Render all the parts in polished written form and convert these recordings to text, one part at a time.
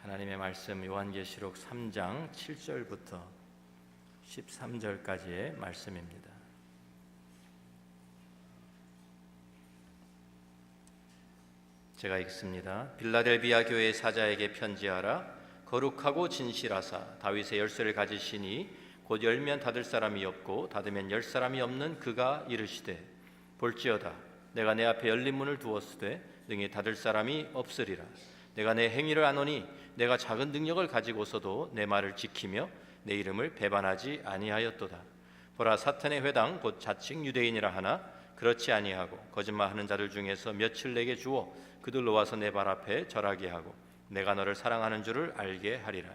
하나님의 말씀 요한계시록 3장 7절부터 13절까지의 말씀입니다. 제가 읽습니다. 빌라델비아 교회의 사자에게 편지하라. 거룩하고 진실하사 다윗의 열쇠를 가지시니 곧 열면 닫을 사람이 없고 닫으면 열 사람이 없는 그가 이르시되, 볼지어다 내가 내 앞에 열린 문을 두었으되 능히 닫을 사람이 없으리라. 내가 내 행위를 아노니 내가 작은 능력을 가지고서도 내 말을 지키며 내 이름을 배반하지 아니하였도다. 보라, 사탄의 회당 곧 자칭 유대인이라 하나 그렇지 아니하고 거짓말하는 자들 중에서 며칠 내게 주어 그들로 와서 내 발 앞에 절하게 하고 내가 너를 사랑하는 줄을 알게 하리라.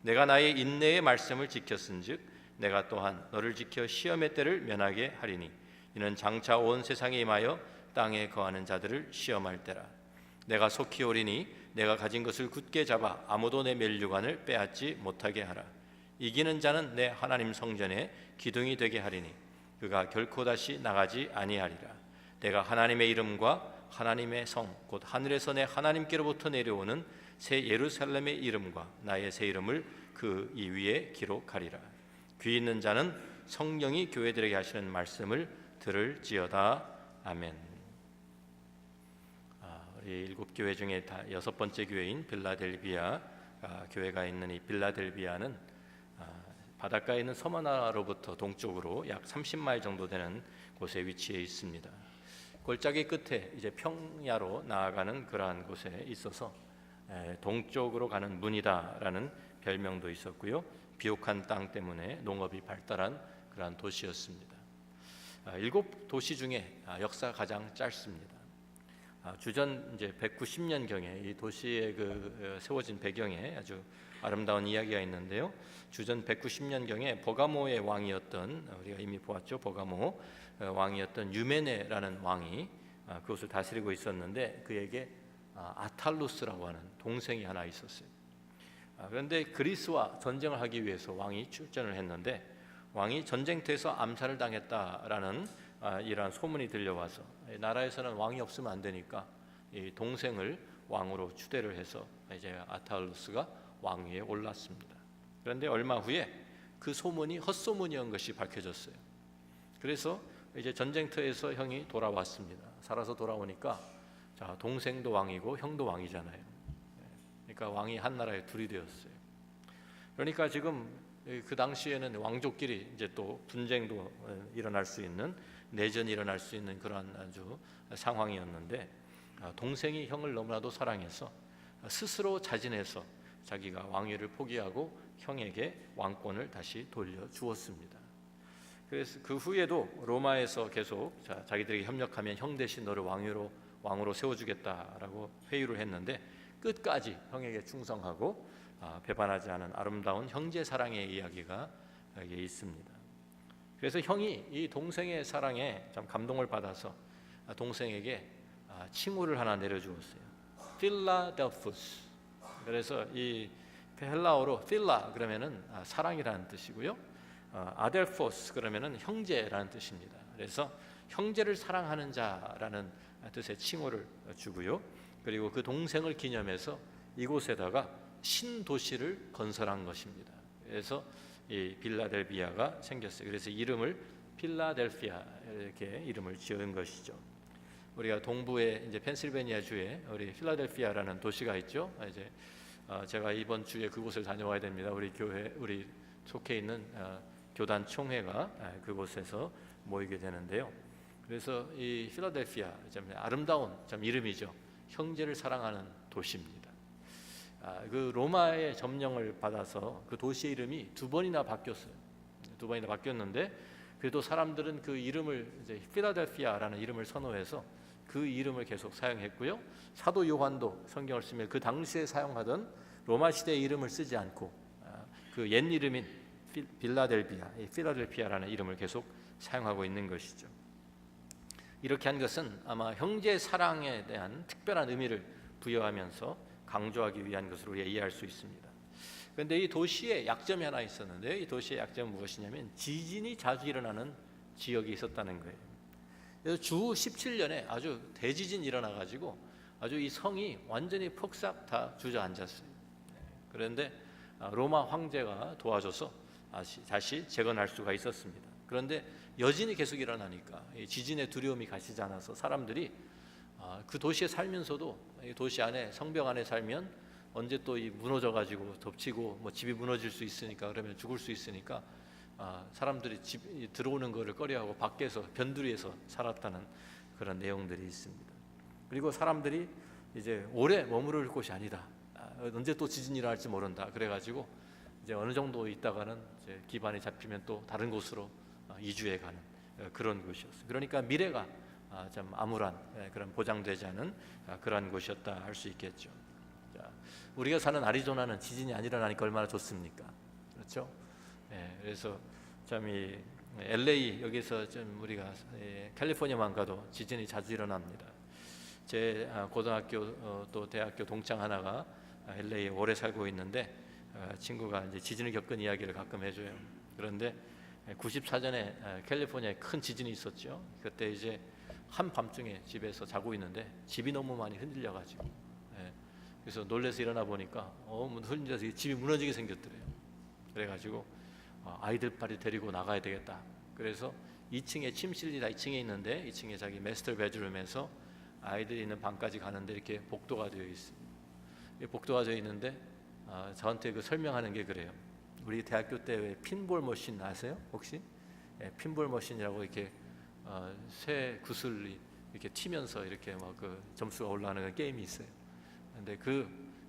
내가 나의 인내의 말씀을 지켰은즉 내가 또한 너를 지켜 시험의 때를 면하게 하리니 이는 장차 온 세상에 임하여 땅에 거하는 자들을 시험할 때라. 내가 속히 오리니 내가 가진 것을 굳게 잡아 아무도 내 면류관을 빼앗지 못하게 하라. 이기는 자는 내 하나님 성전에 기둥이 되게 하리니 그가 결코 다시 나가지 아니하리라. 내가 하나님의 이름과 하나님의 성 곧 하늘에서 내 하나님께로부터 내려오는 새 예루살렘의 이름과 나의 새 이름을 그 이 위에 기록하리라. 귀 있는 자는 성령이 교회들에게 하시는 말씀을 들을지어다. 아멘. 우리 일곱 교회 중에 여섯 번째 교회인 빌라델비아 교회가 있는 이 빌라델비아는 바닷가에 있는 섬 하나로부터 동쪽으로 약 30마일 정도 되는 곳에 위치해 있습니다. 골짜기 끝에 이제 평야로 나아가는 그러한 곳에 있어서 동쪽으로 가는 문이다라는 별명도 있었고요. 비옥한 땅 때문에 농업이 발달한 그러한 도시였습니다. 일곱 도시 중에 역사가 가장 짧습니다. 주전 이제 190년 경에 이 도시의 세워진 배경에 아주 아름다운 이야기가 있는데요. 주전 190년 경에 버가모의 왕이었던, 우리가 이미 보았죠, 버가모 왕이었던 유메네라는 왕이 그것을 다스리고 있었는데 그에게 아탈루스라고 하는 동생이 하나 있었어요. 그런데 그리스와 전쟁을 하기 위해서 왕이 출전을 했는데 왕이 전쟁터에서 암살을 당했다라는 이러한 소문이 들려와서 나라에서는 왕이 없으면 안 되니까 이 동생을 왕으로 추대를 해서 이제 아탈루스가 왕위에 올랐습니다. 그런데 얼마 후에 그 소문이 헛소문이었던 것이 밝혀졌어요. 그래서 이제 전쟁터에서 형이 돌아왔습니다. 살아서 돌아오니까 자, 동생도 왕이고 형도 왕이잖아요. 그러니까 왕이 한 나라에 둘이 되었어요. 그러니까 지금 그 당시에는 왕족끼리 이제 또 분쟁도 일어날 수 있는, 내전이 일어날 수 있는 그런 아주 상황이었는데 동생이 형을 너무나도 사랑해서 스스로 자진해서 자기가 왕위를 포기하고 형에게 왕권을 다시 돌려주었습니다. 그래서 그 후에도 로마에서 계속 자기들에게 협력하면 형 대신 너를 왕으로 세워주겠다라고 회유를 했는데 끝까지 형에게 충성하고 배반하지 않은 아름다운 형제 사랑의 이야기가 여기에 있습니다. 그래서 형이 이 동생의 사랑에 참 감동을 받아서 동생에게 칭호를 하나 내려주었어요. 필라델푸스. 그래서 이 헬라어로 필라 그러면은 사랑이라는 뜻이고요. 아델포스 그러면은 형제라는 뜻입니다. 그래서 형제를 사랑하는 자라는 뜻의 칭호를 주고요. 그리고 그 동생을 기념해서 이곳에다가 신도시를 건설한 것입니다. 그래서 이 빌라델비아가 생겼어요. 그래서 이름을 필라델피아 이렇게 이름을 지은 것이죠. 우리가 동부에 이제 펜실베니아 주에 우리 필라델피아라는 도시가 있죠. 이제 제가 이번 주에 그곳을 다녀와야 됩니다. 우리 속해 있는 교단 총회가 그곳에서 모이게 되는데요. 그래서 이 필라델피아 참 아름다운 참 이름이죠. 형제를 사랑하는 도시입니다. 그 로마의 점령을 받아서 그 도시의 이름이 두 번이나 바뀌었어요. 두 번이나 바뀌었는데 그래도 사람들은 그 이름을 이제 필라델피아라는 이름을 선호해서 그 이름을 계속 사용했고요. 사도 요한도 성경을 쓰면 그 당시에 사용하던 로마 시대의 이름을 쓰지 않고 그 옛 이름인 필라델피아라는 이름을 계속 사용하고 있는 것이죠. 이렇게 한 것은 아마 형제 사랑에 대한 특별한 의미를 부여하면서 강조하기 위한 것으로 우리가 이해할 수 있습니다. 그런데 이 도시에 약점이 하나 있었는데 이 도시의 약점은 무엇이냐면 지진이 자주 일어나는 지역이 있었다는 거예요. 그래서 주 17년에 아주 대지진이 일어나가지고 아주 이 성이 완전히 폭삭 다 주저앉았어요. 그런데 로마 황제가 도와줘서 다시 재건할 수가 있었습니다. 그런데 여진이 계속 일어나니까 지진의 두려움이 가시지 않아서 사람들이 그 도시에 살면서도 이 도시 안에 성벽 안에 살면 언제 또 이 무너져가지고 덮치고 뭐 집이 무너질 수 있으니까 그러면 죽을 수 있으니까 사람들이 집 들어오는 것을 꺼려하고 밖에서 변두리에서 살았다는 그런 내용들이 있습니다. 그리고 사람들이 이제 오래 머무를 곳이 아니다. 언제 또 지진이 일어날지 모른다. 그래가지고 이제 어느 정도 있다가는 이제 기반이 잡히면 또 다른 곳으로 이주해 가는 그런 곳이었어요. 그러니까 미래가 좀 암울한 그런 보장되지 않은 그러한 곳이었다 할 수 있겠죠. 자, 우리가 사는 애리조나는 지진이 안 일어나니까 얼마나 좋습니까? 그렇죠? 그래서 참 이 LA 여기서 좀 우리가 캘리포니아만 가도 지진이 자주 일어납니다. 제 고등학교 또 대학교 동창 하나가 LA에 오래 살고 있는데 친구가 이제 지진을 겪은 이야기를 가끔 해줘요. 그런데 94년에 캘리포니아에 큰 지진이 있었죠. 그때 이제 한밤중에 집에서 자고 있는데 집이 너무 많이 흔들려가지고 그래서 놀래서 일어나 보니까 흔들려서 집이 무너지게 생겼더래요. 그래가지고 아이들 빨리 데리고 나가야 되겠다. 그래서 2층에 침실이 다 2층에 있는데 2층에 자기 마스터 베드룸에서 아이들이 있는 방까지 가는데 이렇게 복도가 되어 있습니다. 복도가 되어 있는데 저한테 그 설명하는 게 그래요. 우리 대학교 때 왜 핀볼 머신 아세요? 혹시? 핀볼 머신이라고 이렇게 쇠 구슬이 이렇게 튀면서 이렇게 막 그 점수가 올라가는 게임이 있어요. 근데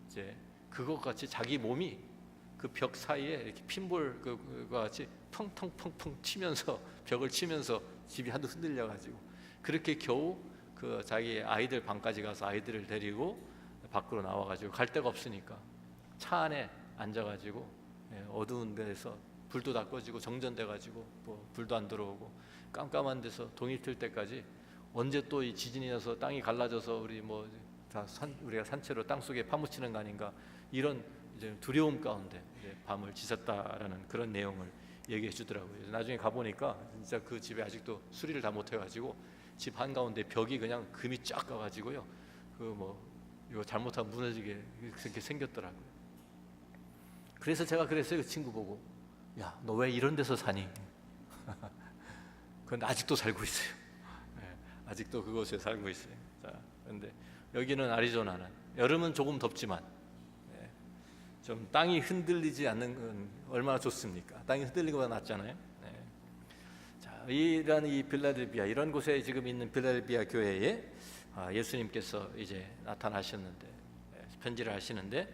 이제 그것 같이 자기 몸이 그 벽 사이에 이렇게 핀볼 그거 같이 펑펑펑펑 치면서 벽을 치면서 집이 하도 흔들려 가지고 그렇게 겨우 그 자기 아이들 방까지 가서 아이들을 데리고 밖으로 나와 가지고 갈 데가 없으니까 차 안에 앉아 가지고 어두운 데서 불도 다 꺼지고 정전돼 가지고 뭐 불도 안 들어오고 깜깜한 데서 동이 틀 때까지 언제 또 이 지진이 나서 땅이 갈라져서 우리 뭐 다 우리가 산채로 땅 속에 파묻히는 거 아닌가 이런 이제 두려움 가운데 밤을 지샜다라는 그런 내용을 얘기해 주더라고요. 나중에 가 보니까 진짜 그 집에 아직도 수리를 다 못 해가지고 집 한가운데 벽이 그냥 금이 쫙 가가지고요. 그 뭐 이거 잘못하면 무너지게 그렇게 생겼더라고요. 그래서 제가 그랬어요. 그 친구 보고, 야, 너 왜 이런 데서 사니? 그런데 아직도 살고 있어요. 아직도 그곳에 살고 있어요. 자, 그런데 여기는 애리조나는 여름은 조금 덥지만 좀 땅이 흔들리지 않는 건 얼마나 좋습니까? 땅이 흔들리고가 낫잖아요. 자, 이런 이 빌라델비아 이런 곳에 지금 있는 빌라델비아 교회에 예수님께서 이제 나타나셨는데 편지를 하시는데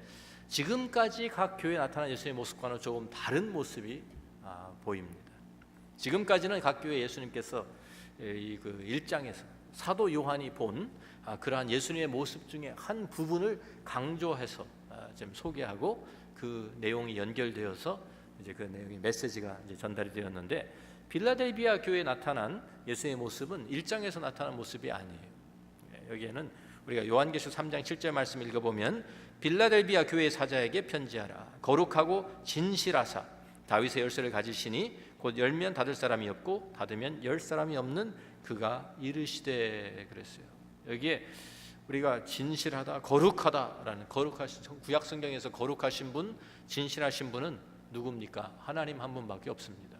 지금까지 각 교회에 나타난 예수님의 모습과는 조금 다른 모습이 보입니다. 지금까지는 각 교회 예수님께서 그 1장에서 사도 요한이 본 그러한 예수님의 모습 중에 한 부분을 강조해서 좀 소개하고 그 내용이 연결되어서 이제 그 내용의 메시지가 이제 전달이 되었는데 빌라델비아 교회에 나타난 예수님의 모습은 1장에서 나타난 모습이 아니에요. 여기에는 우리가 요한계시록 3장 7절 말씀 읽어보면 빌라델비아 교회의 사자에게 편지하라. 거룩하고 진실하사 다윗의 열쇠를 가지시니 곧 열면 닫을 사람이 없고 닫으면 열 사람이 없는 그가 이르시되 그랬어요. 여기에 우리가 진실하다, 거룩하다라는 거룩하신 구약 성경에서 거룩하신 분, 진실하신 분은 누굽니까? 하나님 한 분밖에 없습니다.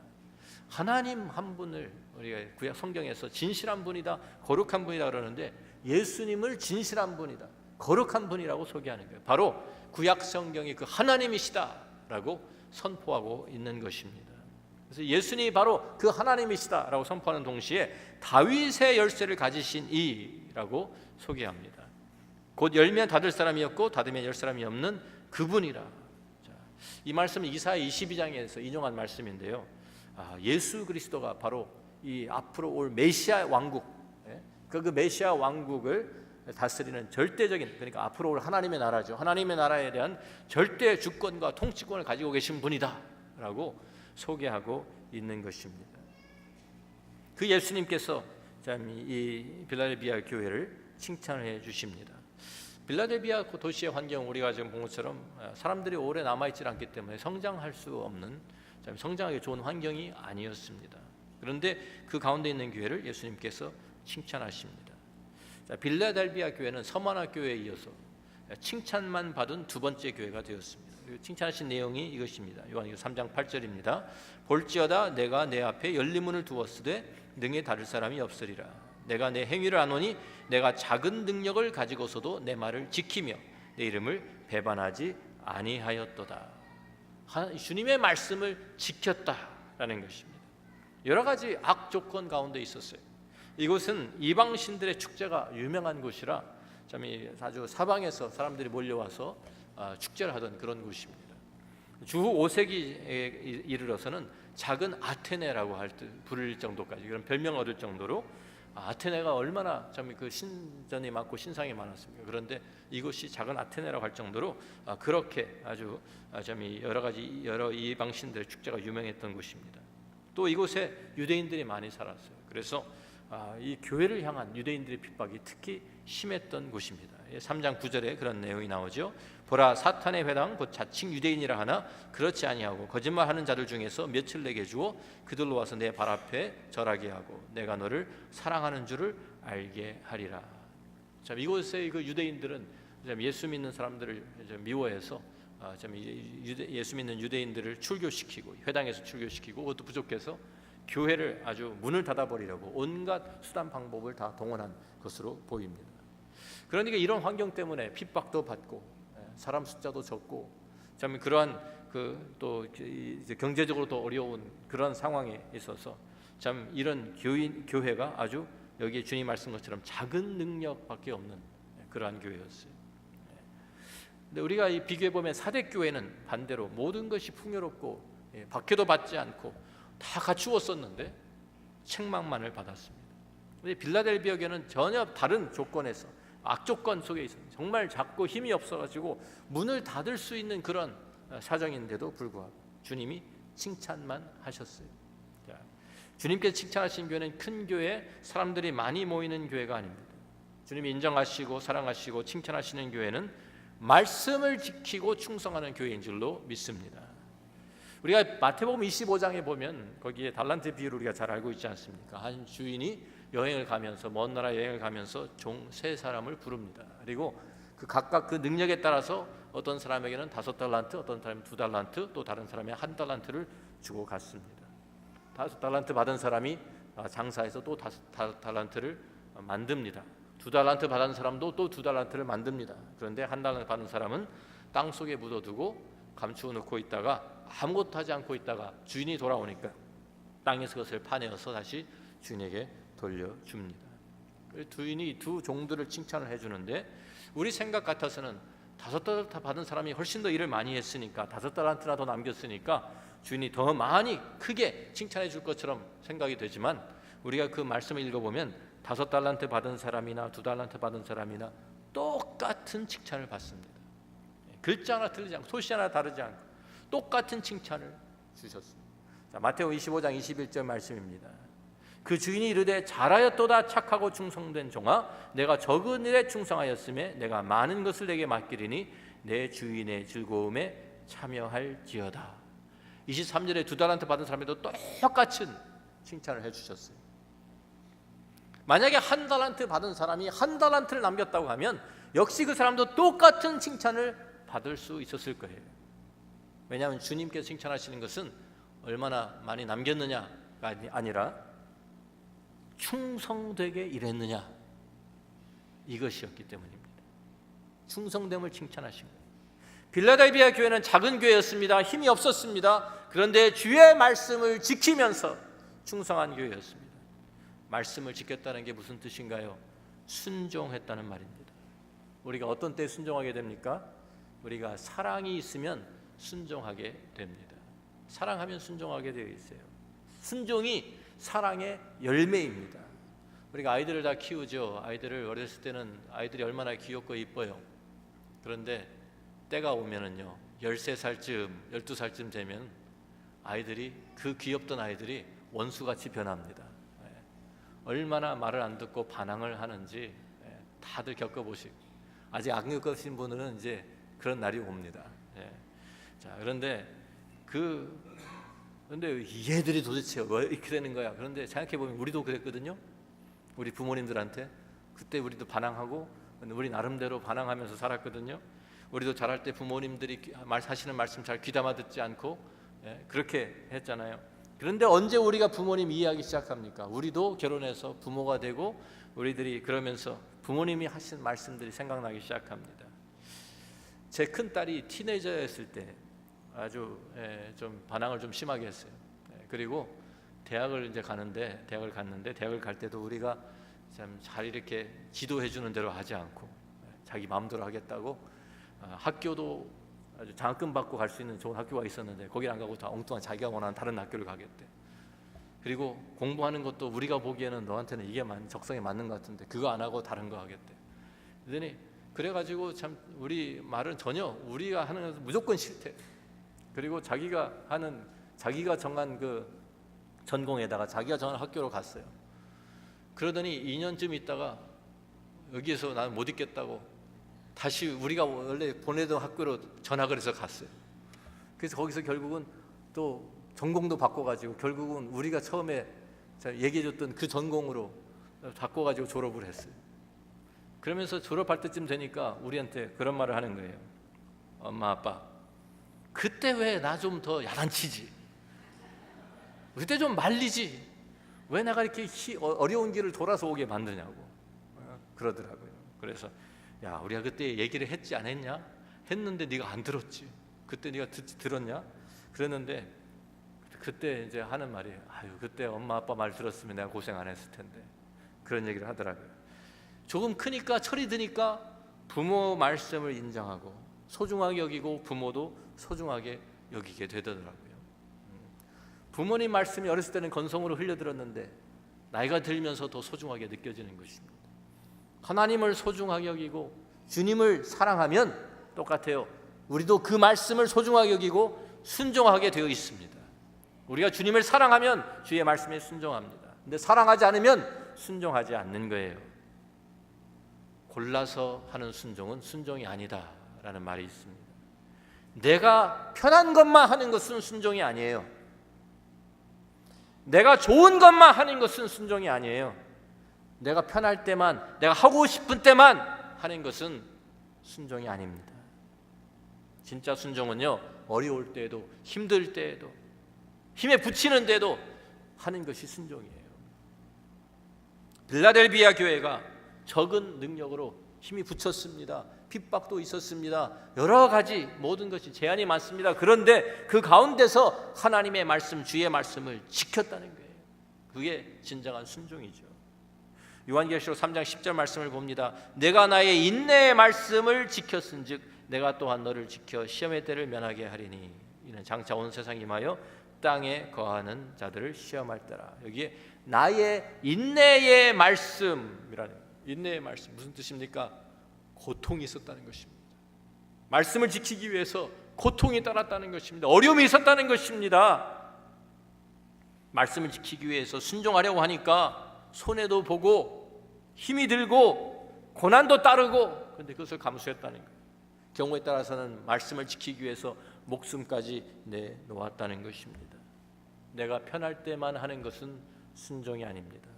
하나님 한 분을 우리가 구약 성경에서 진실한 분이다, 거룩한 분이다 그러는데 예수님을 진실한 분이다, 거룩한 분이라고 소개하는 거예요. 바로 구약 성경이 그 하나님이시다라고 선포하고 있는 것입니다. 그래서 예수님이 바로 그 하나님이시다라고 선포하는 동시에 다윗의 열쇠를 가지신 이라고 소개합니다. 곧 열면 닫을 사람이 없고 닫으면 열 사람이 없는 그분이라. 자, 이 말씀은 이사야 22장에서 인용한 말씀인데요. 예수 그리스도가 바로 이 앞으로 올 메시아 왕국, 그 메시아 왕국을 다스리는 절대적인, 그러니까 앞으로 올 하나님의 나라죠. 하나님의 나라에 대한 절대 주권과 통치권을 가지고 계신 분이다라고 소개하고 있는 것입니다. 그 예수님께서 이 빌라델비아 교회를 칭찬해 주십니다. 빌라델비아 도시의 환경 우리가 지금 본 것처럼 사람들이 오래 남아있지 않기 때문에 성장할 수 없는 성장하기 좋은 환경이 아니었습니다. 그런데 그 가운데 있는 교회를 예수님께서 칭찬하십니다. 빌라델비아 교회는 서머나 교회에 이어서 칭찬만 받은 두 번째 교회가 되었습니다. 칭찬하신 내용이 이것입니다. 요한복음 3장 8절입니다. 볼지어다 내가 내 앞에 열린 문을 두었으되 능히 닫을 사람이 없으리라. 내가 내 행위를 아노니 내가 작은 능력을 가지고서도 내 말을 지키며 내 이름을 배반하지 아니하였도다. 주님의 말씀을 지켰다라는 것입니다. 여러 가지 악조건 가운데 있었어요. 이곳은 이방신들의 축제가 유명한 곳이라 아주 사방에서 사람들이 몰려와서 축제를 하던 그런 곳입니다. 주후 5세기에 이르러서는 작은 아테네라고 부를 정도까지 그런 별명을 얻을 정도로 아테네가 얼마나 그 신전이 많고 신상이 많았습니까? 그런데 이곳이 작은 아테네라고 할 정도로 그렇게 아주 여러 이방신들의 축제가 유명했던 곳입니다. 또 이곳에 유대인들이 많이 살았어요. 그래서 이 교회를 향한 유대인들의 핍박이 특히 심했던 곳입니다. 3장 9절에 그런 내용이 나오죠. 보라 사탄의 회당 곧 자칭 유대인이라 하나 그렇지 아니하고 거짓말하는 자들 중에서 몇을 내게 주어 그들로 와서 내 발 앞에 절하게 하고 내가 너를 사랑하는 줄을 알게 하리라. 이곳의 그 유대인들은 예수 믿는 사람들을 미워해서 예수 믿는 유대인들을 출교시키고 회당에서 출교시키고 그것도 부족해서 교회를 아주 문을 닫아버리려고 온갖 수단 방법을 다 동원한 것으로 보입니다. 그러니까 이런 환경 때문에 핍박도 받고 사람 숫자도 적고 그러한 또 경제적으로도 어려운 그런 상황에 있어서 이런 교회가 아주 여기 주님 말씀 것처럼 작은 능력밖에 없는 그러한 교회였어요. 근데 우리가 비교해 보면 사대 교회는 반대로 모든 것이 풍요롭고 박해도 받지 않고 다 갖추었었는데 책망만을 받았습니다. 근데 빌라델비아 교회는 전혀 다른 조건에서 악조건 속에 있습니다. 정말 작고 힘이 없어가지고 문을 닫을 수 있는 그런 사정인데도 불구하고 주님이 칭찬만 하셨어요. 주님께서 칭찬하신 교회는 큰 교회, 사람들이 많이 모이는 교회가 아닙니다. 주님이 인정하시고 사랑하시고 칭찬하시는 교회는 말씀을 지키고 충성하는 교회인 줄로 믿습니다. 우리가 마태복음 25장에 보면 거기에 달란트 비유를 우리가 잘 알고 있지 않습니까? 한 주인이 여행을 가면서 먼 나라 여행을 가면서 종 세 사람을 부릅니다. 그리고 각각 그 능력에 따라서 어떤 사람에게는 5달란트, 어떤 사람은 2달란트, 또 다른 사람이 1달란트를 주고 갔습니다. 5달란트 받은 사람이 장사해서 또 5달란트를 만듭니다. 2달란트 받은 사람도 또 2달란트를 만듭니다. 그런데 1달란트 받은 사람은 땅 속에 묻어두고 감추어 놓고 있다가 아무것도 하지 않고 있다가 주인이 돌아오니까 땅에서 그것을 파내어서 다시 주인에게 돌려줍니다. 주인이 두 종들을 칭찬을 해주는데 우리 생각 같아서는 5달란트 받은 사람이 훨씬 더 일을 많이 했으니까 5달란트나 더 남겼으니까 주인이 더 많이 크게 칭찬해 줄 것처럼 생각이 되지만 우리가 그 말씀을 읽어보면 5달란트 받은 사람이나 2달란트 받은 사람이나 똑같은 칭찬을 받습니다. 글자 하나 틀리지 않고 소시 하나 다르지 않고 똑같은 칭찬을 주셨습니다. 마태복음 25장 21절 말씀입니다. 그 주인이 이르되 잘하였도다 착하고 충성된 종아 내가 적은 일에 충성하였음에 내가 많은 것을 내게 맡기리니 내 주인의 즐거움에 참여할지어다. 23절에 2달란트 받은 사람에도 똑같은 칭찬을 해주셨어요. 만약에 1달란트 받은 사람이 1달란트를 남겼다고 하면 역시 그 사람도 똑같은 칭찬을 받을 수 있었을 거예요. 왜냐하면 주님께서 칭찬하시는 것은 얼마나 많이 남겼느냐가 아니라 충성되게 일했느냐 이것이었기 때문입니다. 충성됨을 칭찬하신 거예요. 빌라델비아 교회는 작은 교회였습니다. 힘이 없었습니다. 그런데 주의 말씀을 지키면서 충성한 교회였습니다. 말씀을 지켰다는 게 무슨 뜻인가요? 순종했다는 말입니다. 우리가 어떤 때 순종하게 됩니까? 우리가 사랑이 있으면 순종하게 됩니다. 사랑하면 순종하게 되어 있어요. 순종이 사랑의 열매입니다. 우리가 아이들을 다 키우죠. 아이들을 어렸을 때는 아이들이 얼마나 귀엽고 이뻐요. 그런데 때가 오면은요 13살쯤 12살쯤 되면 아이들이 그 귀엽던 아이들이 원수같이 변합니다. 얼마나 말을 안 듣고 반항을 하는지 다들 겪어보시고 아직 안 겪으신 분들은 이제 그런 날이 옵니다. 자, 그런데 얘들이 도대체 왜 이렇게 되는 거야? 그런데 생각해 보면 우리도 그랬거든요. 우리 부모님들한테 그때 우리도 반항하고 우리 나름대로 반항하면서 살았거든요. 우리도 자랄 때 부모님들이 하시는 말씀 잘 귀담아 듣지 않고 그렇게 했잖아요. 그런데 언제 우리가 부모님 이해하기 시작합니까? 우리도 결혼해서 부모가 되고 우리들이 그러면서 부모님이 하신 말씀들이 생각나기 시작합니다. 제 큰딸이 티네이저였을 때 아주 좀 반항을 좀 심하게 했어요. 그리고 대학을 갔는데 대학을 갈 때도 우리가 참 잘 이렇게 지도해 주는 대로 하지 않고 자기 마음대로 하겠다고 학교도 아주 장학금 받고 갈 수 있는 좋은 학교가 있었는데 거기 안 가고 다 엉뚱한 자기가 원하는 다른 학교를 가겠대. 그리고 공부하는 것도 우리가 보기에는 너한테는 이게 적성에 맞는 것 같은데 그거 안 하고 다른 거 하겠대. 그러더니 그래가지고 참 우리 말은 전혀 우리가 하는 것은 무조건 싫대. 그리고 자기가 정한 그 전공에다가 자기가 정한 학교로 갔어요. 그러더니 2년쯤 있다가 여기에서 나는 못 있겠다고 다시 우리가 원래 보내던 학교로 전학을 해서 갔어요. 그래서 거기서 결국은 또 전공도 바꿔가지고 결국은 우리가 처음에 얘기해줬던 그 전공으로 바꿔가지고 졸업을 했어요. 그러면서 졸업할 때쯤 되니까 우리한테 그런 말을 하는 거예요. 엄마 아빠 그때 왜 나 좀 더 야단치지? 그때 좀 말리지? 왜 내가 이렇게 어려운 길을 돌아서 오게 만드냐고 그러더라고요. 그래서 야 우리가 그때 얘기를 했지 안 했냐? 했는데 네가 안 들었지. 그때 네가 들었냐? 그랬는데 그때 이제 하는 말이 아유 그때 엄마 아빠 말 들었으면 내가 고생 안 했을 텐데 그런 얘기를 하더라고요. 조금 크니까 철이 드니까 부모 말씀을 인정하고 소중하게 여기고 부모도 소중하게 여기게 되더라고요. 부모님 말씀이 어렸을 때는 건성으로 흘려들었는데 나이가 들면서 더 소중하게 느껴지는 것입니다. 하나님을 소중하게 여기고 주님을 사랑하면 똑같아요. 우리도 그 말씀을 소중하게 여기고 순종하게 되어 있습니다. 우리가 주님을 사랑하면 주의 말씀에 순종합니다. 근데 사랑하지 않으면 순종하지 않는 거예요. 골라서 하는 순종은 순종이 아니다라는 말이 있습니다. 내가 편한 것만 하는 것은 순종이 아니에요. 내가 좋은 것만 하는 것은 순종이 아니에요. 내가 편할 때만, 내가 하고 싶은 때만 하는 것은 순종이 아닙니다. 진짜 순종은요, 어려울 때에도 힘들 때에도 힘에 부치는 데도 하는 것이 순종이에요. 빌라델비아 교회가 적은 능력으로 힘이 붙였습니다. 핍박도 있었습니다. 여러 가지 모든 것이 제한이 많습니다. 그런데 그 가운데서 하나님의 말씀, 주의 말씀을 지켰다는 거예요. 그게 진정한 순종이죠. 요한계시록 3장 10절 말씀을 봅니다. 내가 나의 인내의 말씀을 지켰은즉 내가 또한 너를 지켜 시험의 때를 면하게 하리니 이는 장차 온 세상에 임하여 땅에 거하는 자들을 시험할 때라. 여기에 나의 인내의 말씀이라는, 인내의 말씀 무슨 뜻입니까? 고통이 있었다는 것입니다. 말씀을 지키기 위해서 고통이 따랐다는 것입니다. 어려움이 있었다는 것입니다. 말씀을 지키기 위해서 순종하려고 하니까 손해도 보고 힘이 들고 고난도 따르고, 그런데 그것을 감수했다는 거예요. 경우에 따라서는 말씀을 지키기 위해서 목숨까지 내놓았다는 것입니다. 내가 편할 때만 하는 것은 순종이 아닙니다.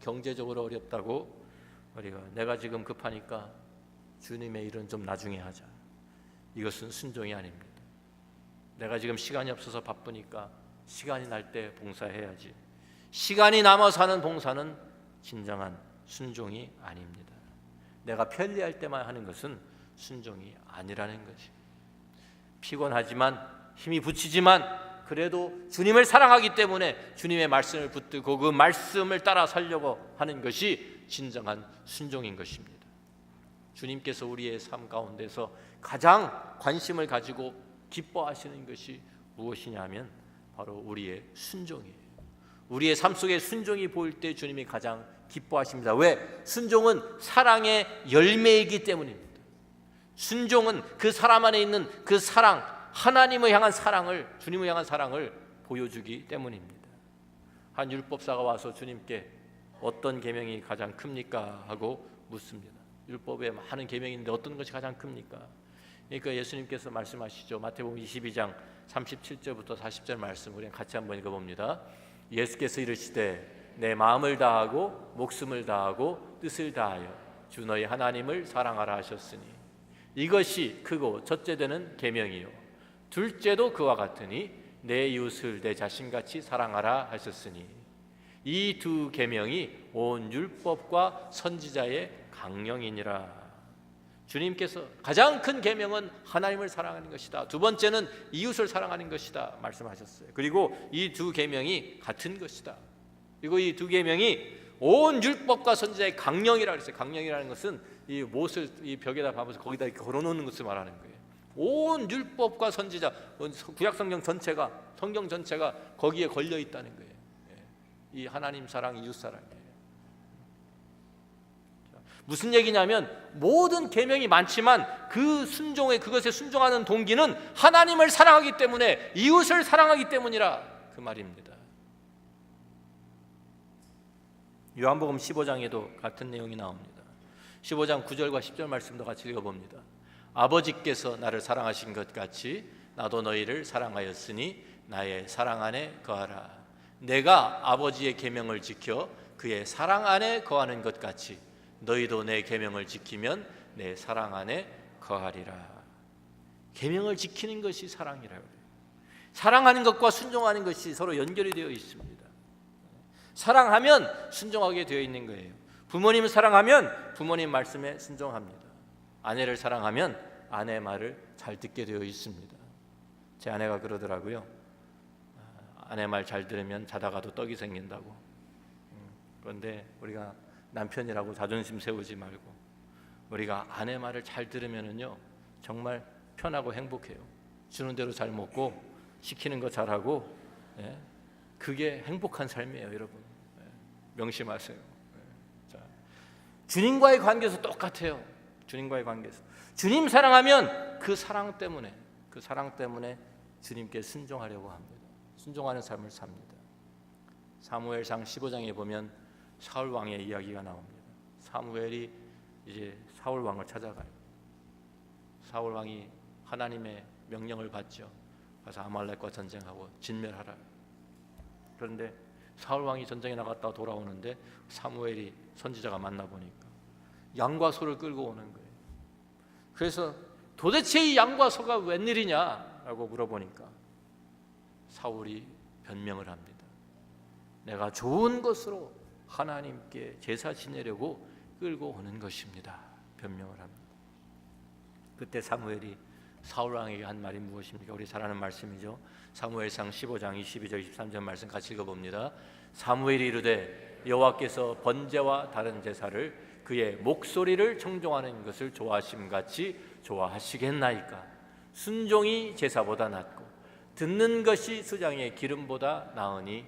경제적으로 어렵다고 우리가 내가 지금 급하니까 주님의 일은 좀 나중에 하자, 이것은 순종이 아닙니다. 내가 지금 시간이 없어서 바쁘니까 시간이 날 때 봉사해야지, 시간이 남아서 하는 봉사는 진정한 순종이 아닙니다. 내가 편리할 때만 하는 것은 순종이 아니라는 것이. 피곤하지만 힘이 부치지만 그래도 주님을 사랑하기 때문에 주님의 말씀을 붙들고 그 말씀을 따라 살려고 하는 것이 진정한 순종인 것입니다. 주님께서 우리의 삶 가운데서 가장 관심을 가지고 기뻐하시는 것이 무엇이냐면 바로 우리의 순종이에요. 우리의 삶 속에 순종이 보일 때 주님이 가장 기뻐하십니다. 왜? 순종은 사랑의 열매이기 때문입니다. 순종은 그 사람 안에 있는 그 사랑, 하나님을 향한 사랑을, 주님을 향한 사랑을 보여주기 때문입니다. 한 율법사가 와서 주님께 어떤 계명이 가장 큽니까? 하고 묻습니다. 율법에 많은 계명이 있는데 어떤 것이 가장 큽니까? 그러니까 예수님께서 말씀하시죠. 마태복음 22장 37절부터 40절 말씀 우리 같이 한번 읽어봅니다. 예수께서 이르시되 내 마음을 다하고 목숨을 다하고 뜻을 다하여 주 너희 하나님을 사랑하라 하셨으니 이것이 크고 첫째 되는 계명이요 둘째도 그와 같으니 내 이웃을 내 자신같이 사랑하라 하셨으니 이 두 계명이 온 율법과 선지자의 강령이니라. 주님께서 가장 큰 계명은 하나님을 사랑하는 것이다. 두 번째는 이웃을 사랑하는 것이다 말씀하셨어요. 그리고 이 두 계명이 같은 것이다. 그리고 이 두 계명이 온 율법과 선지자의 강령이라고 했어요. 강령이라는 것은 이 못을 이 벽에다 박아서 거기다 이렇게 걸어놓는 것을 말하는 거예요. 온 율법과 선지자, 구약 성경 전체가, 성경 전체가 거기에 걸려 있다는 거예요. 이 하나님 사랑, 이웃 사랑이에요. 무슨 얘기냐면 모든 계명이 많지만 그 순종에, 그것에 순종하는 동기는 하나님을 사랑하기 때문에, 이웃을 사랑하기 때문이라 그 말입니다. 요한복음 15장에도 같은 내용이 나옵니다. 15장 9절과 10절 말씀도 같이 읽어봅니다. 아버지께서 나를 사랑하신 것 같이 나도 너희를 사랑하였으니 나의 사랑 안에 거하라. 내가 아버지의 계명을 지켜 그의 사랑 안에 거하는 것 같이 너희도 내 계명을 지키면 내 사랑 안에 거하리라. 계명을 지키는 것이 사랑이라고 해요. 사랑하는 것과 순종하는 것이 서로 연결이 되어 있습니다. 사랑하면 순종하게 되어 있는 거예요. 부모님을 사랑하면 부모님 말씀에 순종합니다. 아내를 사랑하면 아내 말을 잘 듣게 되어 있습니다. 제 아내가 그러더라고요. 아내 말 잘 들으면 자다가도 떡이 생긴다고. 그런데 우리가 남편이라고 자존심 세우지 말고 우리가 아내 말을 잘 들으면은요 정말 편하고 행복해요. 주는 대로 잘 먹고 시키는 거 잘하고, 그게 행복한 삶이에요, 여러분. 명심하세요. 자, 주님과의 관계에서 똑같아요. 주님과의 관계에서 주님 사랑하면 그 사랑 때문에 주님께 순종하려고 합니다. 순종하는 삶을 삽니다. 사무엘상 15장에 보면 사울 왕의 이야기가 나옵니다. 사무엘이 이제 사울 왕을 찾아가요. 사울 왕이 하나님의 명령을 받죠. 가서 아말렉과 전쟁하고 진멸하라. 그런데 사울 왕이 전쟁에 나갔다 돌아오는데 사무엘이 선지자가 만나보니까 양과 소를 끌고 오는 거예요. 그래서 도대체 이 양과 소가 웬일이냐라고 물어보니까 사울이 변명을 합니다. 내가 좋은 것으로 하나님께 제사 지내려고 끌고 오는 것입니다. 변명을 합니다. 그때 사무엘이 사울 왕에게 한 말이 무엇입니까? 우리 잘 아는 말씀이죠. 사무엘상 15장 22절 23절 말씀 같이 읽어봅니다. 사무엘이 이르되 여호와께서 번제와 다른 제사를 그의 목소리를 청종하는 것을 좋아하심같이 좋아하시겠나이까? 순종이 제사보다 낫고 듣는 것이 수장의 기름보다 나으니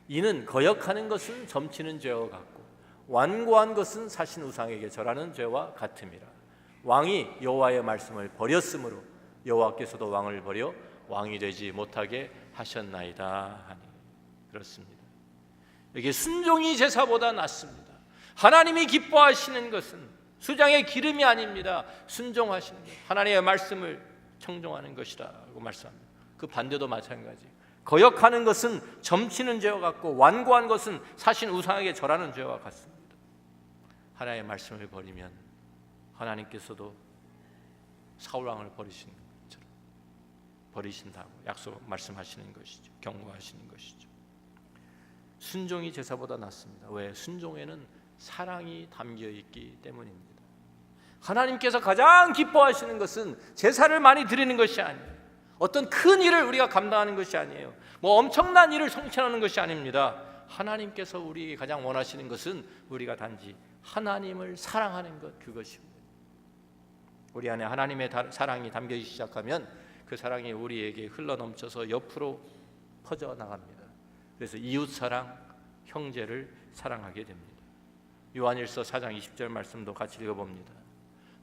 이는 거역하는 것은 점치는 죄와 같고 완고한 것은 사신 우상에게 절하는 죄와 같음이라. 왕이 여호와의 말씀을 버렸으므로 여호와께서도 왕을 버려 왕이 되지 못하게 하셨나이다 하니. 그렇습니다. 이게 순종이 제사보다 낫습니다. 하나님이 기뻐하시는 것은 수장의 기름이 아닙니다. 순종하시는 것, 하나님의 말씀을 청종하는 것이라고 말씀합니다. 그 반대도 마찬가지. 거역하는 것은 점치는 죄와 같고 완고한 것은 사신 우상에게 절하는 죄와 같습니다. 하나님의 말씀을 버리면 하나님께서도 사울 왕을 버리신 것처럼 버리신다고 말씀하시는 것이죠. 경고하시는 것이죠. 순종이 제사보다 낫습니다. 왜? 순종에는 사랑이 담겨 있기 때문입니다. 하나님께서 가장 기뻐하시는 것은 제사를 많이 드리는 것이 아니에요. 어떤 큰 일을 우리가 감당하는 것이 아니에요. 뭐 엄청난 일을 성취하는 것이 아닙니다. 하나님께서 우리에게 가장 원하시는 것은 우리가 단지 하나님을 사랑하는 것, 그것입니다. 우리 안에 하나님의 사랑이 담겨있기 시작하면 그 사랑이 우리에게 흘러넘쳐서 옆으로 퍼져나갑니다. 그래서 이웃사랑, 형제를 사랑하게 됩니다. 요한일서 4장 20절 말씀도 같이 읽어봅니다.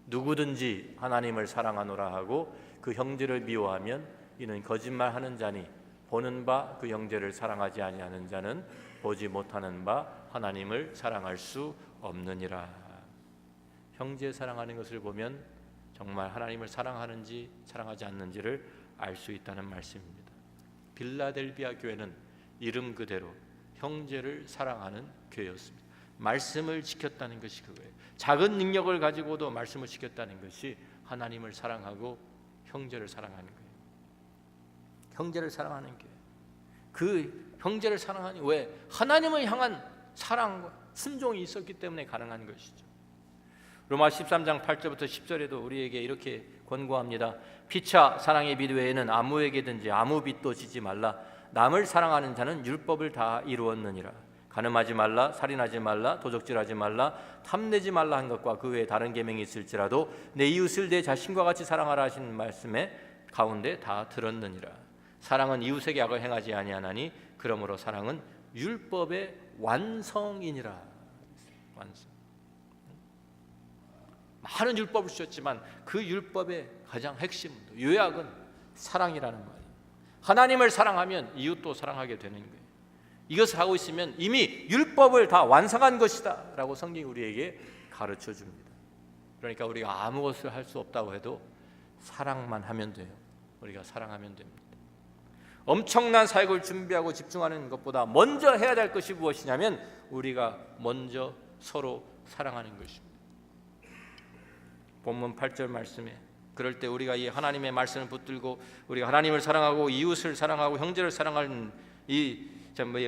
누구든지 하나님을 사랑하노라 하고 그 형제를 미워하면 이는 거짓말하는 자니 보는 바 그 형제를 사랑하지 아니하는 자는 보지 못하는 바 하나님을 사랑할 수 없느니라. 형제 사랑하는 것을 보면 정말 하나님을 사랑하는지 사랑하지 않는지를 알 수 있다는 말씀입니다. 빌라델비아 교회는 이름 그대로 형제를 사랑하는 교회였습니다. 말씀을 지켰다는 것이 그거예요. 작은 능력을 가지고도 말씀을 지켰다는 것이 하나님을 사랑하고 형제를 사랑하는 거예요. 형제를 사랑하는 게, 그 형제를 사랑하니 왜? 하나님을 향한 사랑과 순종이 있었기 때문에 가능한 것이죠. 로마 13장 8절부터 10절에도 우리에게 이렇게 권고합니다. 피차 사랑의 빛 외에는 아무에게든지 아무 빛도 지지 말라. 남을 사랑하는 자는 율법을 다 이루었느니라. 간음하지 말라, 살인하지 말라, 도적질하지 말라, 탐내지 말라 한 것과 그 외에 다른 계명이 있을지라도 내 이웃을 내 자신과 같이 사랑하라 하신 말씀에 가운데 다 들었느니라. 사랑은 이웃에게 악을 행하지 아니하나니 그러므로 사랑은 율법의 완성이니라. 완성. 많은 율법을 주셨지만 그 율법의 가장 핵심, 요약은 사랑이라는 말이에요. 하나님을 사랑하면 이웃도 사랑하게 되는 거예요. 이것을 하고 있으면 이미 율법을 다 완성한 것이다 라고 성경이 우리에게 가르쳐 줍니다. 그러니까 우리가 아무것을 할 수 없다고 해도 사랑만 하면 돼요. 우리가 사랑하면 됩니다. 엄청난 사역을 준비하고 집중하는 것보다 먼저 해야 될 것이 무엇이냐면 우리가 먼저 서로 사랑하는 것입니다. 본문 8절 말씀에 그럴 때 우리가 이 하나님의 말씀을 붙들고 우리가 하나님을 사랑하고 이웃을 사랑하고 형제를 사랑하는 이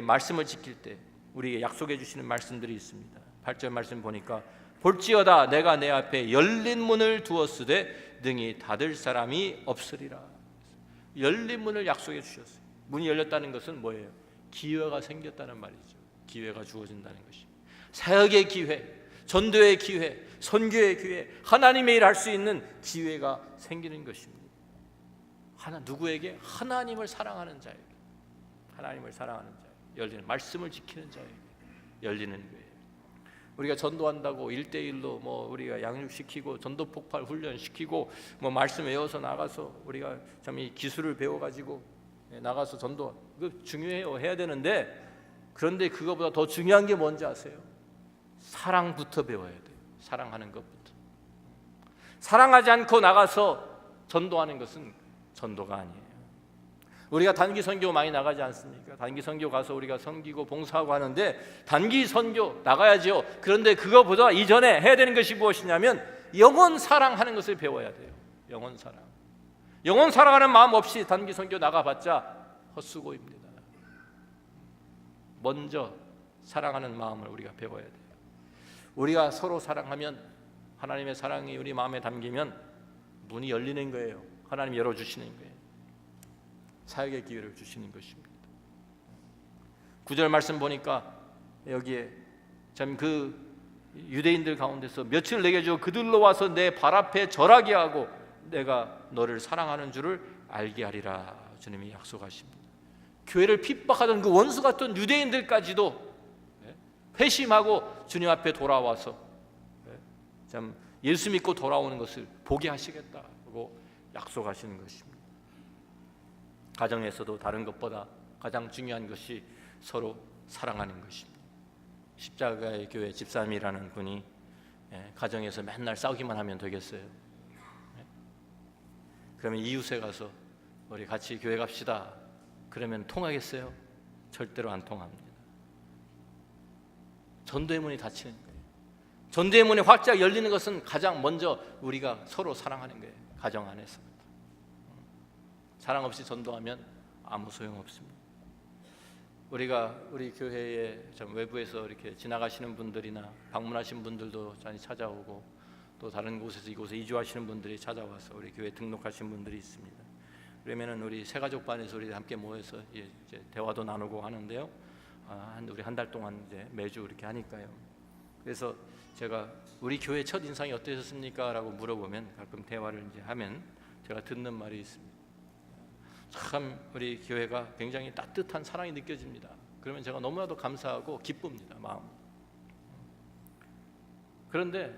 말씀을 지킬 때 우리에게 약속해 주시는 말씀들이 있습니다. 8절 말씀 보니까 볼지어다 내가 내 앞에 열린 문을 두었으되 능히 닫을 사람이 없으리라. 열린 문을 약속해 주셨어요. 문이 열렸다는 것은 뭐예요? 기회가 생겼다는 말이죠. 기회가 주어진다는 것입니다. 사역의 기회, 전도의 기회, 선교의 기회, 하나님의 일을 할 수 있는 기회가 생기는 것입니다. 누구에게? 하나님을 사랑하는 자에게, 하나님을 사랑하는 자에게 열리는, 말씀을 지키는 자에게 열리는 거예요. 우리가 전도한다고 1대1로 우리가 양육시키고 전도 폭발 훈련시키고 말씀 외워서 나가서 우리가 참 이 기술을 배워가지고 나가서 전도, 그거 중요해요. 해야 되는데, 그런데 그거보다 더 중요한 게 뭔지 아세요? 사랑부터 배워야 돼요. 사랑하는 것부터. 사랑하지 않고 나가서 전도하는 것은 전도가 아니에요. 우리가 단기 선교 많이 나가지 않습니까? 단기 선교 가서 우리가 섬기고 봉사하고 하는데 단기 선교 나가야죠. 그런데 그거보다 이전에 해야 되는 것이 무엇이냐면 영혼 사랑하는 것을 배워야 돼요. 영혼 사랑. 영혼 사랑하는 마음 없이 단기 선교 나가봤자 헛수고입니다. 먼저 사랑하는 마음을 우리가 배워야 돼요. 우리가 서로 사랑하면, 하나님의 사랑이 우리 마음에 담기면 문이 열리는 거예요. 하나님이 열어주시는 거예요. 사역의 기회를 주시는 것입니다. 9절 말씀 보니까 여기에 참 그 유대인들 가운데서 며칠 내게 주어 그들로 와서 내 발 앞에 절하게 하고 내가 너를 사랑하는 줄을 알게 하리라. 주님이 약속하십니다. 교회를 핍박하던 그 원수 같던 유대인들까지도 회심하고 주님 앞에 돌아와서 참 예수 믿고 돌아오는 것을 보게 하시겠다고 약속하시는 것입니다. 가정에서도 다른 것보다 가장 중요한 것이 서로 사랑하는 것입니다. 십자가의 교회 집사님이라는 분이 가정에서 맨날 싸우기만 하면 되겠어요? 그러면 이웃에 가서 우리 같이 교회 갑시다 그러면 통하겠어요? 절대로 안 통합니다. 전도의 문이 닫히는 거예요. 전도의 문이 활짝 열리는 것은 가장 먼저 우리가 서로 사랑하는 거예요. 가정 안에서부터. 사랑 없이 전도하면 아무 소용 없습니다. 우리가 우리 교회에 좀 외부에서 이렇게 지나가시는 분들이나 방문하신 분들도 많이 찾아오고 또 다른 곳에서 이곳에 이주하시는 분들이 찾아와서 우리 교회 등록하신 분들이 있습니다. 그러면은 우리 새가족반에서 우리 함께 모여서 이제 대화도 나누고 하는데요. 우리 한 달 동안 이제 매주 이렇게 하니까요. 그래서 제가 우리 교회 첫 인상이 어떠셨습니까? 라고 물어보면 가끔 대화를 이제 하면 제가 듣는 말이 있습니다. 참 우리 교회가 굉장히 따뜻한 사랑이 느껴집니다. 그러면 제가 너무나도 감사하고 기쁩니다. 마음. 그런데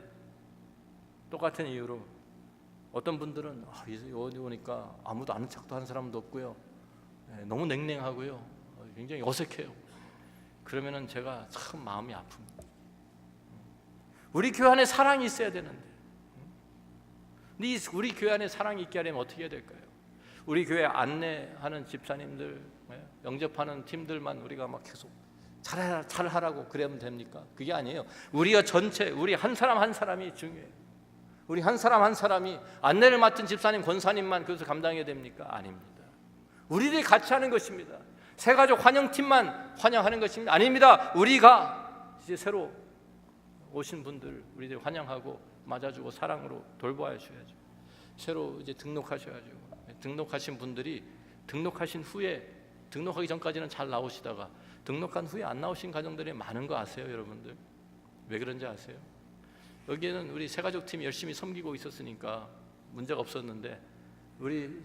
똑같은 이유로 어떤 분들은 어디 오니까 아무도 아는 척도 하는 사람도 없고요. 너무 냉랭하고요. 굉장히 어색해요. 그러면은 제가 참 마음이 아픕니다. 우리 교회 안에 사랑이 있어야 되는데, 우리 교회 안에 사랑이 있게 하려면 어떻게 해야 될까요? 우리 교회 안내하는 집사님들, 영접하는 팀들만 우리가 막 계속 잘하라고 그러면 됩니까? 그게 아니에요. 우리가 전체, 우리 한 사람 한 사람이 중요해요. 우리 한 사람 한 사람이 안내를 맡은 집사님, 권사님만 그것을 감당해야 됩니까? 아닙니다. 우리들이 같이 하는 것입니다. 새가족 환영팀만 환영하는 것입니다. 아닙니다. 우리가 이제 새로 오신 분들 우리들 환영하고 맞아주고 사랑으로 돌보아주셔야죠. 새로 이제 등록하셔야죠. 등록하신 분들이 등록하신 후에, 등록하기 전까지는 잘 나오시다가 등록한 후에 안 나오신 가정들이 많은 거 아세요, 여러분들? 왜 그런지 아세요? 여기에는 우리 새가족 팀이 열심히 섬기고 있었으니까 문제가 없었는데, 우리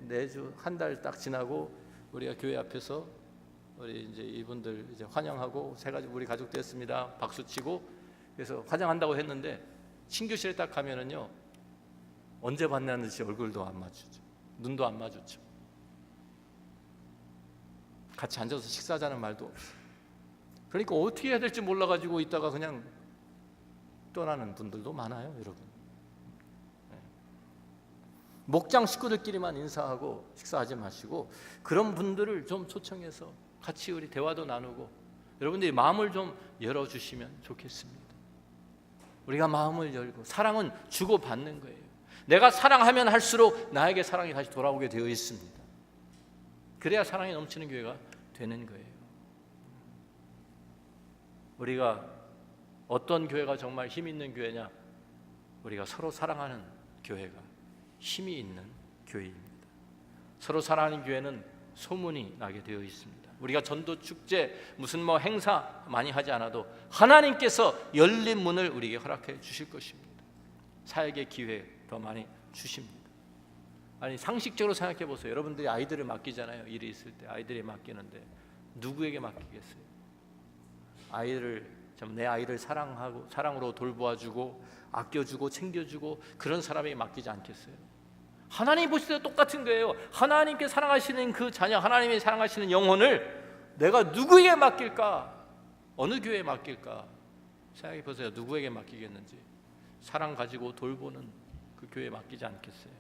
내주 한 달 딱 지나고 우리가 교회 앞에서 우리 이제 이분들 이제 환영하고 새가족 우리 가족 됐습니다 박수 치고 그래서 환영한다고 했는데, 신교실에 딱 가면은요 언제 봤냐는 듯이 얼굴도 안 마주죠, 눈도 안 마주죠, 같이 앉아서 식사하자는 말도 없어. 그러니까 어떻게 해야 될지 몰라가지고 있다가 그냥 떠나는 분들도 많아요, 여러분. 목장 식구들끼리만 인사하고 식사하지 마시고 그런 분들을 좀 초청해서 같이 우리 대화도 나누고 여러분들이 마음을 좀 열어주시면 좋겠습니다. 우리가 마음을 열고, 사랑은 주고받는 거예요. 내가 사랑하면 할수록 나에게 사랑이 다시 돌아오게 되어 있습니다. 그래야 사랑이 넘치는 교회가 되는 거예요. 우리가 어떤 교회가 정말 힘 있는 교회냐? 우리가 서로 사랑하는 교회가 힘이 있는 교회입니다. 서로 사랑하는 교회는 소문이 나게 되어 있습니다. 우리가 전도 축제 무슨 행사 많이 하지 않아도 하나님께서 열린 문을 우리에게 허락해 주실 것입니다. 사역의 기회 더 많이 주십니다. 아니 상식적으로 생각해 보세요. 여러분들이 아이들을 맡기잖아요. 일이 있을 때 아이들이 맡기는데 누구에게 맡기겠어요? 내 아이를 사랑하고 사랑으로 돌보아주고 아껴주고 챙겨주고 그런 사람에게 맡기지 않겠어요? 하나님 보실 때 똑같은 거예요. 하나님께 사랑하시는 그 자녀, 하나님이 사랑하시는 영혼을 내가 누구에게 맡길까? 어느 교회에 맡길까? 생각해 보세요. 누구에게 맡기겠는지. 사랑 가지고 돌보는 그 교회에 맡기지 않겠어요?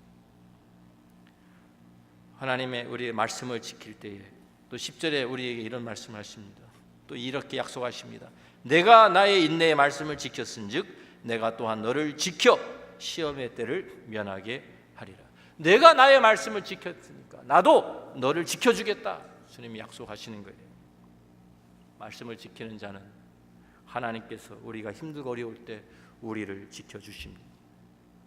하나님의 우리의 말씀을 지킬 때에 또 10절에 우리에게 이런 말씀을 하십니다. 또 이렇게 약속하십니다. 내가 나의 인내의 말씀을 지켰은즉 내가 또한 너를 지켜 시험의 때를 면하게 하리라. 내가 나의 말씀을 지켰으니까 나도 너를 지켜주겠다. 주님이 약속하시는 거예요. 말씀을 지키는 자는 하나님께서 우리가 힘들고 어려울 때 우리를 지켜주십니다.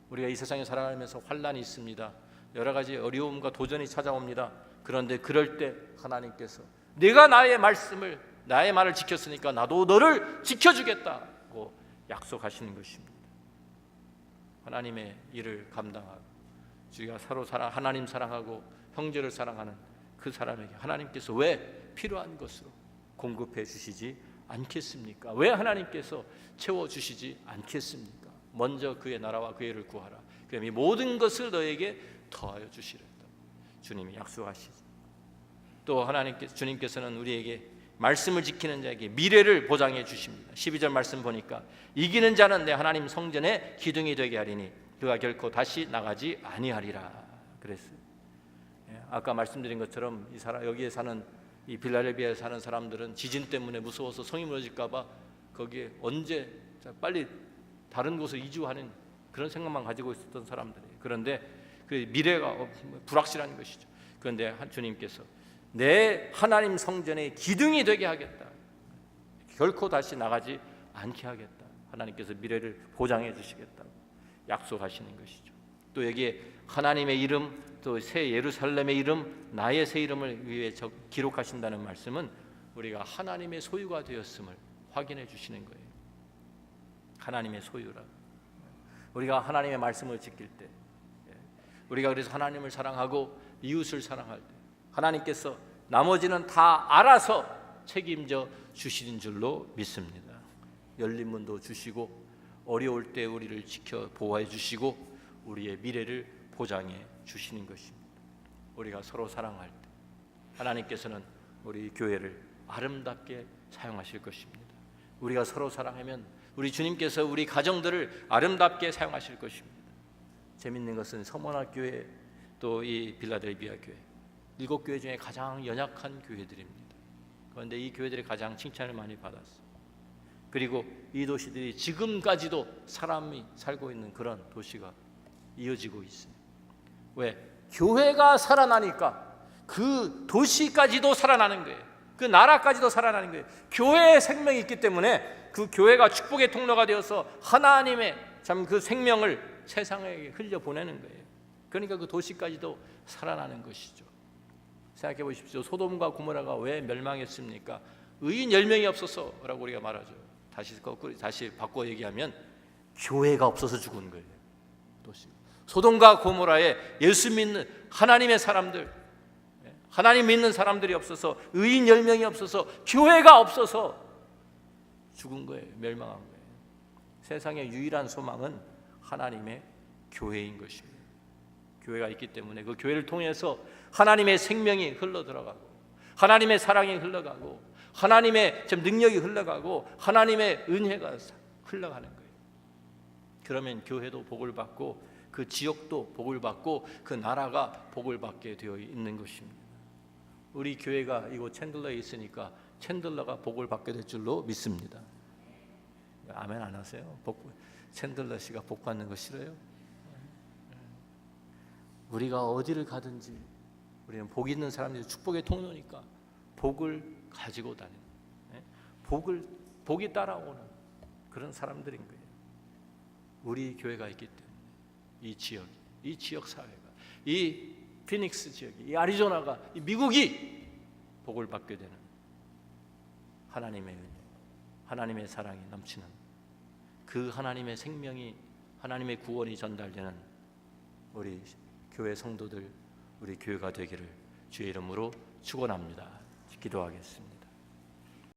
우리가 이 세상에 살아가면서 환난이 있습니다. 여러 가지 어려움과 도전이 찾아옵니다. 그런데 그럴 때 하나님께서 내가 나의 말을 지켰으니까 나도 너를 지켜주겠다고 약속하시는 것입니다. 하나님의 일을 감당하고 우리가 서로 하나님 사랑하고 형제를 사랑하는 그 사람에게 하나님께서 왜 필요한 것으로 공급해 주시지 않겠습니까? 왜 하나님께서 채워주시지 않겠습니까? 먼저 그의 나라와 그의 의를 구하라. 그럼 이 모든 것을 너에게 더하여 주시리라. 주님이 약속하시죠. 또 주님께서는 우리에게 말씀을 지키는 자에게 미래를 보장해 주십니다. 12절 말씀 보니까 이기는 자는 내 하나님 성전의 기둥이 되게 하리니 그가 결코 다시 나가지 아니하리라 그랬어요. 아까 말씀드린 것처럼 여기에 사는 이 빌라델비아에 사는 사람들은 지진 때문에 무서워서 성이 무너질까 봐 거기에 언제 빨리 다른 곳으로 이주하는 그런 생각만 가지고 있었던 사람들이에요. 그런데 그 미래가 불확실한 것이죠. 그런데 주님께서 내 하나님 성전의 기둥이 되게 하겠다. 결코 다시 나가지 않게 하겠다. 하나님께서 미래를 보장해 주시겠다고 약속하시는 것이죠. 또 여기에 하나님의 이름, 또 새 예루살렘의 이름, 나의 새 이름을 위해 기록하신다는 말씀은 우리가 하나님의 소유가 되었음을 확인해 주시는 거예요. 하나님의 소유라. 우리가 하나님의 말씀을 지킬 때, 우리가 그래서 하나님을 사랑하고 이웃을 사랑할 때 하나님께서 나머지는 다 알아서 책임져 주시는 줄로 믿습니다. 열린 문도 주시고 어려울 때 우리를 지켜 보호해 주시고 우리의 미래를 보장해 주시는 것입니다. 우리가 서로 사랑할 때 하나님께서는 우리 교회를 아름답게 사용하실 것입니다. 우리가 서로 사랑하면 우리 주님께서 우리 가정들을 아름답게 사용하실 것입니다. 재밌는 것은 서문학교회 또 이 빌라델비아 교회 7교회 중에 가장 연약한 교회들입니다. 그런데 이 교회들이 가장 칭찬을 많이 받았어요. 그리고 이 도시들이 지금까지도 사람이 살고 있는 그런 도시가 이어지고 있어요. 왜? 교회가 살아나니까 그 도시까지도 살아나는 거예요. 그 나라까지도 살아나는 거예요. 교회의 생명이 있기 때문에 그 교회가 축복의 통로가 되어서 하나님의 참 그 생명을 세상에 흘려보내는 거예요. 그러니까 그 도시까지도 살아나는 것이죠. 생각해 보십시오. 소돔과 고모라가 왜 멸망했습니까? 의인 10명이 없어서라고 우리가 말하죠. 다시 바꿔 얘기하면 교회가 없어서 죽은 거예요. 도시. 소돔과 고모라에 예수 믿는 하나님의 사람들, 하나님 믿는 사람들이 없어서, 의인 10명이 없어서, 교회가 없어서 죽은 거예요. 멸망한 거예요. 세상의 유일한 소망은 하나님의 교회인 것입니다. 교회가 있기 때문에 그 교회를 통해서 하나님의 생명이 흘러들어가고, 하나님의 사랑이 흘러가고, 하나님의 능력이 흘러가고, 하나님의 은혜가 흘러가는 거예요. 그러면 교회도 복을 받고, 그 지역도 복을 받고, 그 나라가 복을 받게 되어 있는 것입니다. 우리 교회가 이곳 챈들러에 있으니까 챈들러가 복을 받게 될 줄로 믿습니다. 아멘 안 하세요? 챈들러 씨가 복 받는 거 싫어요? 우리가 어디를 가든지 우리는 복 있는 사람들이 축복의 통로니까 복을 가지고 다니는, 복이 따라오는 그런 사람들인 거예요. 우리 교회가 있기 때문에 이 지역 사회가, 이 피닉스 지역이, 이 애리조나가, 이 미국이 복을 받게 되는 하나님의 은혜, 하나님의 사랑이 넘치는 그 하나님의 생명이, 하나님의 구원이 전달되는 우리 교회 성도들, 우리 교회가 되기를 주의 이름으로 축원합니다. 기도하겠습니다.